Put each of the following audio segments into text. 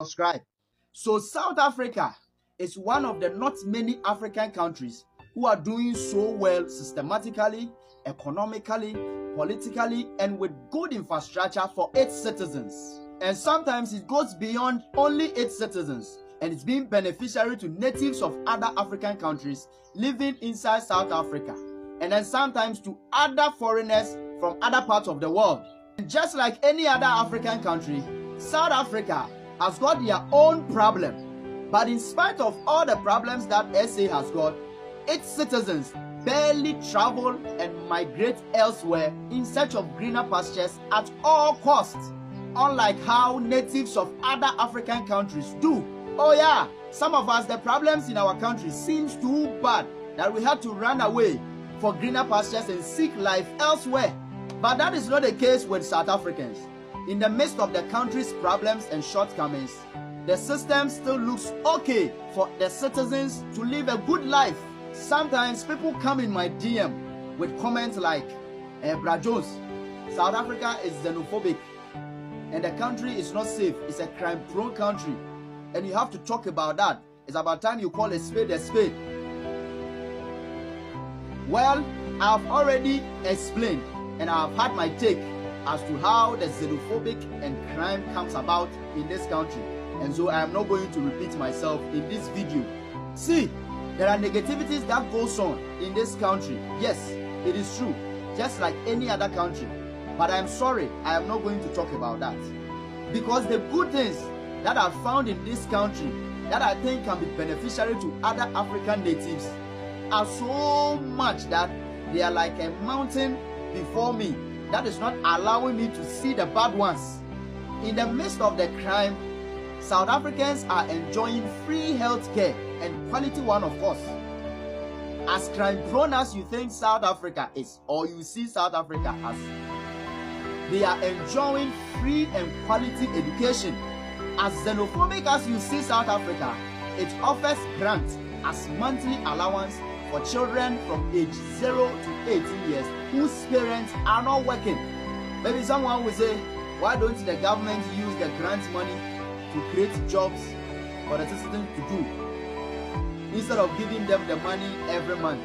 Subscribe. So South Africa is one of the not many African countries who are doing so well systematically, economically, politically, and with good infrastructure for its citizens. And sometimes it goes beyond only its citizens, and it's being beneficiary to natives of other African countries living inside South Africa, and then sometimes to other foreigners from other parts of the world. And just like any other African country, South Africa has got their own problem. But in spite of all the problems that SA has got, its citizens barely travel and migrate elsewhere in search of greener pastures at all costs, unlike how natives of other African countries do. Oh yeah, some of us, the problems in our country seems too bad that we have to run away for greener pastures and seek life elsewhere. But that is not the case with South Africans. In the midst of the country's problems and shortcomings, the system still looks okay for the citizens to live a good life. Sometimes people come in my DM with comments like, Bra Jones, South Africa is xenophobic and the country is not safe. It's a crime-prone country and you have to talk about that. It's about time you call a spade a spade. Well, I've already explained and I've had my take as to how the xenophobic and crime comes about in this country, and so I am not going to repeat myself in this video. See, there are negativities that goes on in this country. Yes, it is true, just like any other country, but I'm sorry, I am not going to talk about that, because the good things that are found in this country that I think can be beneficiary to other African natives are so much that they are like a mountain before me that is not allowing me to see the bad ones. In the midst of the crime, South Africans are enjoying free health care and quality one, of course. As crime prone as you think South Africa is, or you see South Africa as, they are enjoying free and quality education. As xenophobic as you see South Africa, it offers grants as monthly allowance for children from age 0 to 18 years whose parents are not working. Maybe someone will say, why don't the government use the grant money to create jobs for the citizens to do, instead of giving them the money every month?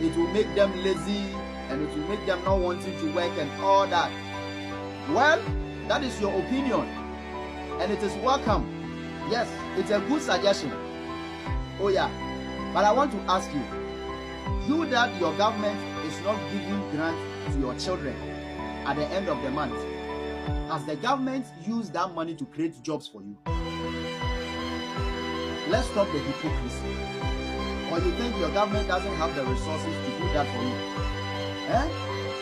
It will make them lazy and it will make them not wanting to work and all that. Well, that is your opinion and it is welcome. Yes, it's a good suggestion. Oh yeah. But I want to ask you that your government is not giving grant to your children at the end of the month, has the government used that money to create jobs for you? Let's stop the hypocrisy. Or you think your government doesn't have the resources to do that for you?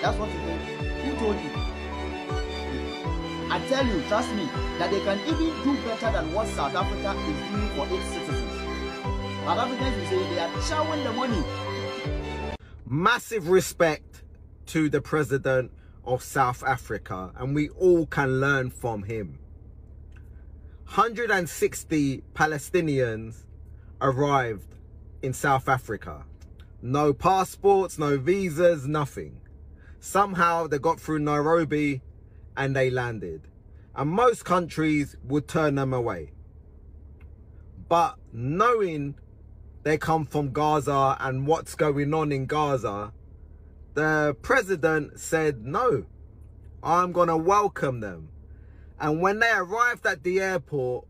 That's what you think? Who told you? I tell you, trust me, that they can even do better than what South Africa is doing for its citizens. South Africans will say they are chowing the money. Massive respect to the president of South Africa, and we all can learn from him. 160 Palestinians arrived in South Africa. No passports, no visas, nothing. Somehow they got through Nairobi and they landed. And most countries would turn them away. But knowing they come from Gaza and what's going on in Gaza, the president said, no, I'm going to welcome them. And when they arrived at the airport,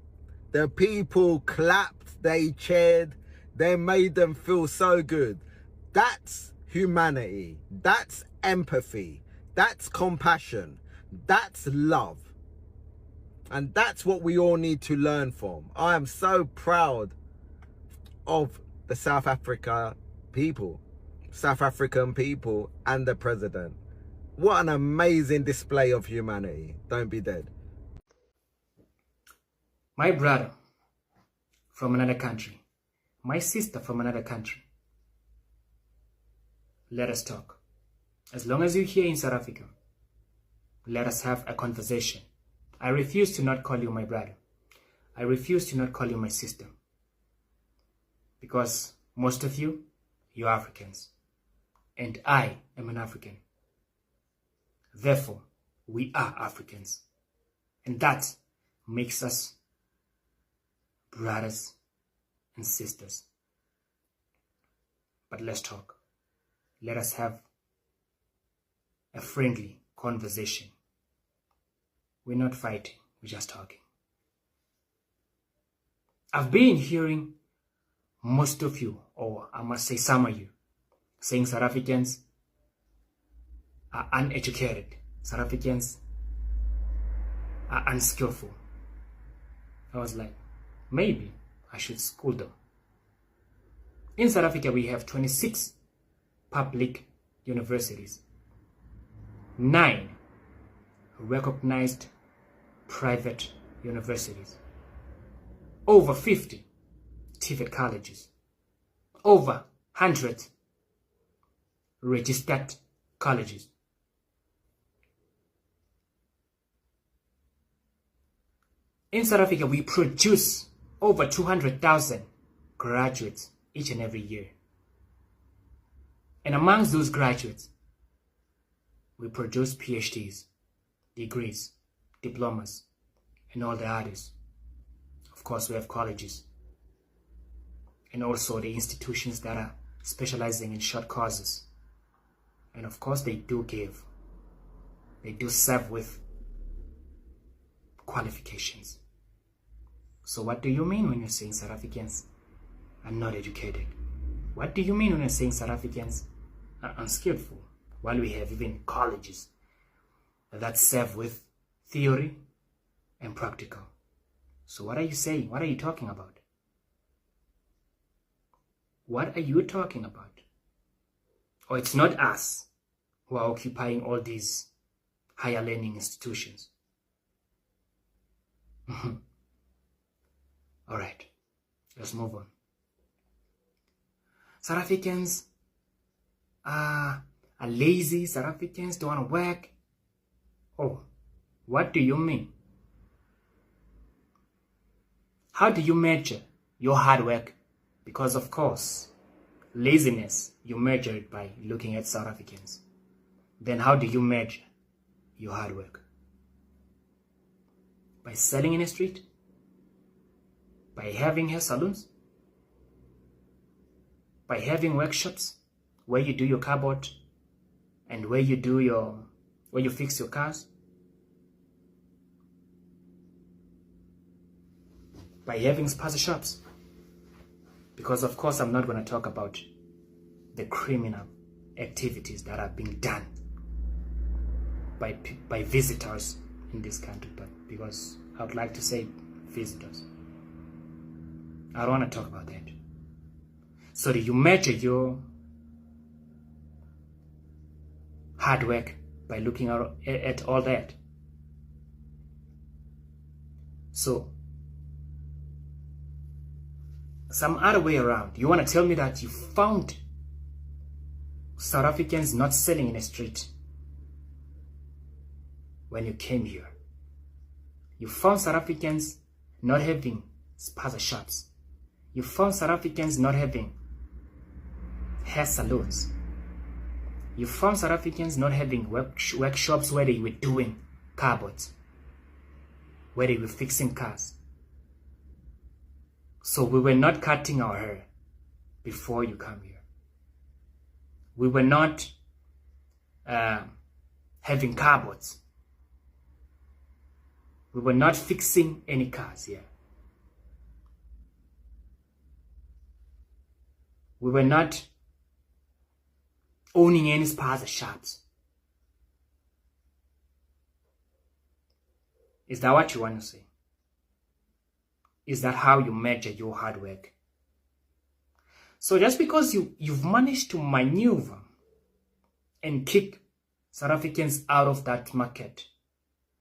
the people clapped, they cheered, they made them feel so good. That's humanity. That's empathy. That's compassion. That's love. And that's what we all need to learn from. I am so proud of the South African people and the president. What an amazing display of humanity. Don't be dead. My brother from another country, my sister from another country, let us talk. As long as you're here in South Africa, let us have a conversation. I refuse to not call you my brother. I refuse to not call you my sister. Because most of you, you're Africans. And I am an African. Therefore, we are Africans. And that makes us brothers and sisters. But let's talk. Let us have a friendly conversation. We're not fighting, we're just talking. I've been hearing most of you, or I must say some of you, saying South Africans are uneducated. South Africans are unskillful. I was like, maybe I should school them. In South Africa, we have 26 public universities, 9 recognized private universities, over 50 TVET colleges, over 100 registered colleges. In South Africa, we produce over 200,000 graduates each and every year. And amongst those graduates, we produce PhDs, degrees, diplomas, and all the others. Of course, we have colleges and also the institutions that are specializing in short courses. And of course, they do serve with qualifications. So what do you mean when you're saying South Africans are not educated? What do you mean when you're saying South Africans are unskillful? While we have even colleges that serve with theory and practical. So what are you saying? What are you talking about? What are you talking about? Or it's not us who are occupying all these higher learning institutions. All right, let's move on. South Africans are lazy. South Africans don't want to work. Oh, what do you mean? How do you measure your hard work? Because of course, laziness, you measure it by looking at South Africans. Then how do you measure your hard work? By selling in the street? By having hair salons? By having workshops where you do your cardboard and where you fix your cars? By having spaza shops? Because of course I'm not going to talk about the criminal activities that are being done by visitors in this country, but because I would like to say visitors, I don't want to talk about that. So do you measure your hard work by looking at all that? So some other way around, you want to tell me that you found South Africans not selling in the street when you came here? You found South Africans not having spaza shops. You found South Africans not having hair salons. You found South Africans not having workshops where they were doing cardboards, where they were fixing cars. So we were not cutting our hair before you come here. We were not having cardboards. We were not fixing any cars here. We were not owning any spaza shops. Is that what you want to say? Is that how you measure your hard work? So just because you've managed to maneuver and kick South Africans out of that market,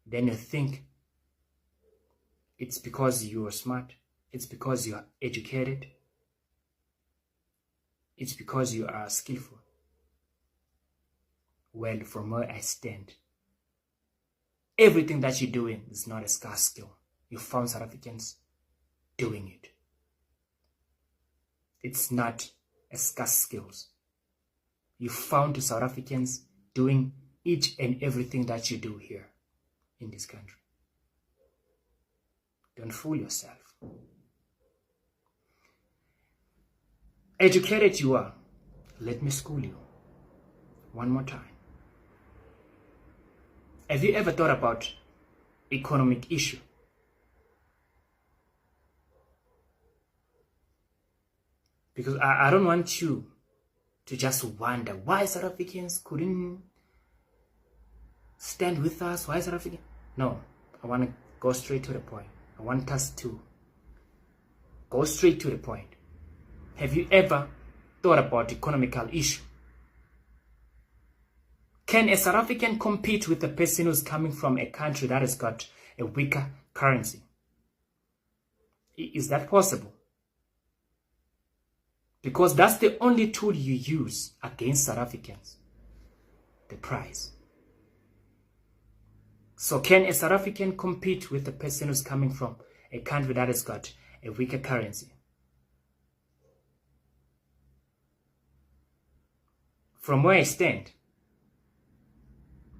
then you think it's because you are smart, it's because you are educated, it's because you are skillful. Well, from where I stand, everything that you're doing is not a scarce skill. You found South Africans doing it. It's not a scarce skills. You found South Africans doing each and everything that you do here in this country. Don't fool yourself. educated you are, let me school you one more time. Have you ever thought about economic issue? Because I don't want you to just wonder why South Africans couldn't stand with us. Why South Africans? No, I want to go straight to the point. I want us to go straight to the point. Have you ever thought about economical issue? Can a South African compete with a person who's coming from a country that has got a weaker currency? Is that possible? Because that's the only tool you use against South Africans, the price. So can a South African compete with a person who's coming from a country that has got a weaker currency? From where I stand,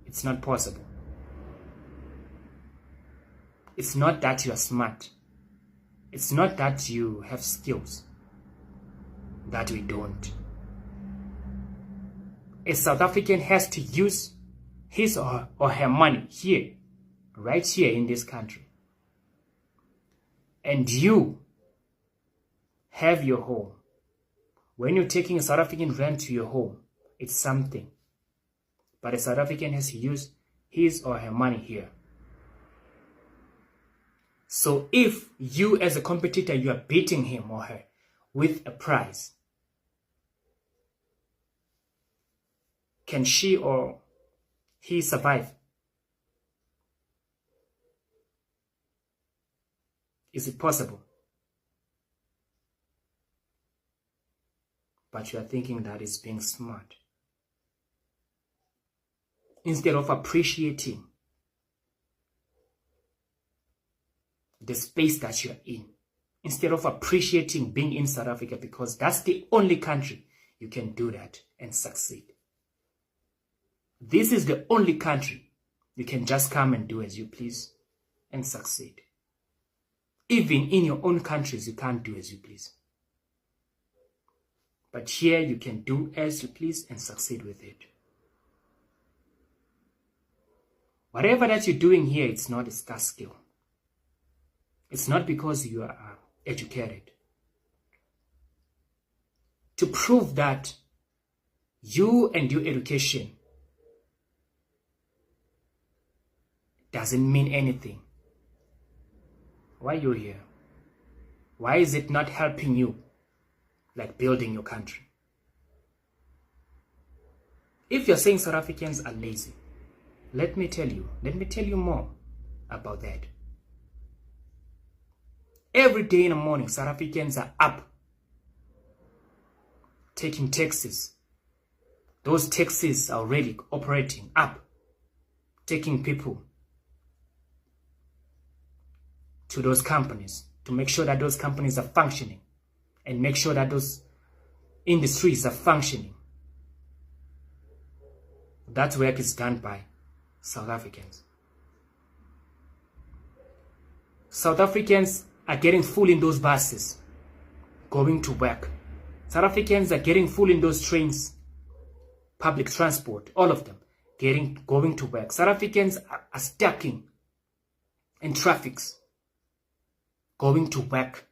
it's not possible. It's not that you are smart. It's not that you have skills that we don't. A South African has to use his or her money here, right here in this country. And you have your home. When you're taking a South African rent to your home, it's something. But a South African has to use his or her money here. So if you as a competitor, you are beating him or her with a price, can she or he survive? Is it possible? But you are thinking that is being smart. Instead of appreciating the space that you are in, instead of appreciating being in South Africa, because that's the only country you can do that and succeed. This is the only country you can just come and do as you please and succeed. Even in your own countries, you can't do as you please. But here you can do as you please and succeed with it. Whatever that you're doing here, it's not a scarce skill. It's not because you are educated. To prove that you and your education doesn't mean anything. Why are you here? Why is it not helping you, like building your country? If you're saying South Africans are lazy, let me tell you more about that. Every day in the morning, South Africans are up, taking taxis. Those taxis are already operating up, taking people to those companies to make sure that those companies are functioning and make sure that those industries are functioning. That work is done by South Africans. South Africans are getting full in those buses, going to work. South Africans are getting full in those trains, public transport, all of them, going to work. South Africans are stacking in traffics, going to work